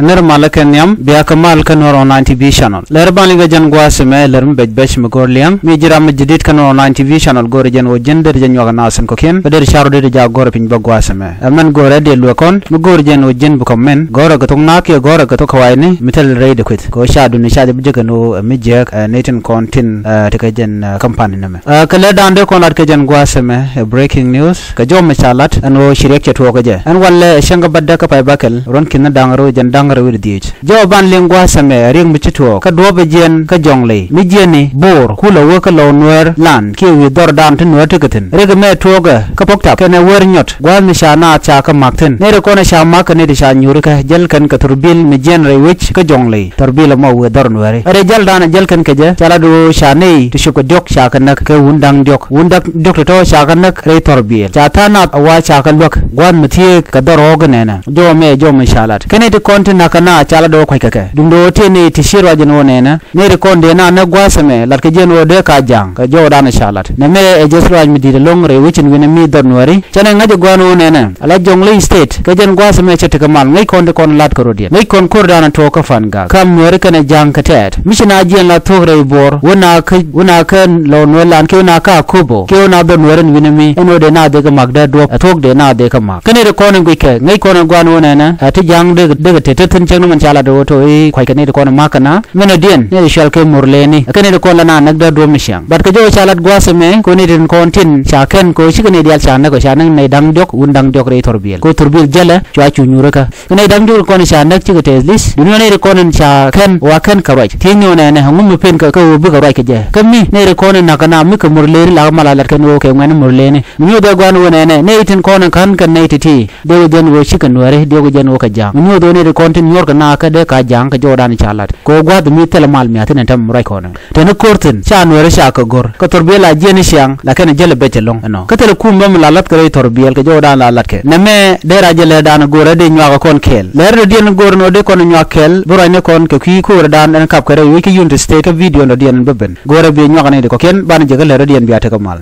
Nirmala Kenyam, Biakamal Kanor online TV channel. Lerbanliga Jan Guasime, Lerm Bedbesh Magorliang, Mijira Majidit Kanor online TV channel, Gorijan or Gender Janwanasan Kokin, but there shall de Jagorpin Baguasime. A man go ready Luakon, Mugorjan or Jen Bukomen, Gora Gatonaki, Gora Gatokaini, Metal Raid quit, Go Shadu Nishad Bujano, Mijak, Nathan Contin, Tekajan company name. Kaleda under Konarkajan Guasime, breaking news, Kajom Misalat, and O Shirek to Okaja. And while Shangabadaka Paibakal, Ronkin Dangaro, Jandang. Jawaban lingua same ring michito ka dobe jen ka jongle mijeni bor kula woka lo nwer lan ki wi dor dam tin wer tikatin rega me toga ka pokta kene wer nyot gwal ni shana cha ka makten ne ko na sha mak ne di sha nyurika jel kan ka turbil mijen re wich ka jongle turbil mo we dor nwere are jel dana jel kan ka je chala do shane to shuko dok sha kan nak ka wundang dok to sha kan nak re turbil cha ta na wa cha kan lok gwan mitie ka dor ognena jo me shalat kene de kontin nakana chala do kwai kake dumdo tene tishirwa jeno nena ne konde na gwasame lat ke jeno de ka jang ka jo dana shalat ne me e jesrwa mi di long re wichin wina mi don wari chane ngaje gwano nena ala jongle state ke jen gwasame chete kamal ngai konde kon lat ko rodien ngai kon kur dana to ka fanga kam wari kana jang ka tet mishina jien la to re bor wona ka lo no lan ke na ka kubo ke na don wari wina mi eno de na de ka magda do tok de na de ka mak kane de kon ngai ke ngai kon gwano nena ati jang de tete tin cheng man chala do to e khoi kane de kon makana mena dien ne shal ke murleni kane de kon lana nagda do mishang bat ke jo chalat gwasame ko ni den kon tin cha ken ko shi kane dial chana ko chana ne dang dok undang dok re torbil ko torbil jala chwa chu nyuraka kane dang dok kon chana chi ke teslis dunya ne kon cha ken wa ken ka right tinyo ne hangum pen ka ko bu ka right ke je kammi ne kon nakana mi ko murleri la mala lat ken o ke ngane murleni nyu de gwan wona ne tin kon kan ne titi de den wo shi kan ware de go jen wo ka jang nyu do ne kon tin yor na ka de ka jang ka jodan chalat ko gwad mi telemal mi atin tam rai kono ten kortin chan were sha ka gor ka torbela jeni siang la ken jele betelong no ka tele kum bam lalat ka torbel ka jodan lalat ke ne me de ra jele dan gore de nywa kon kel ler de den gor no de kon nywa kel bura ne kon ke ki ko dan en kap ka re wi ki yunte state video no den beben gore be nywa ne de ko ken ban jegal re den biate ka mal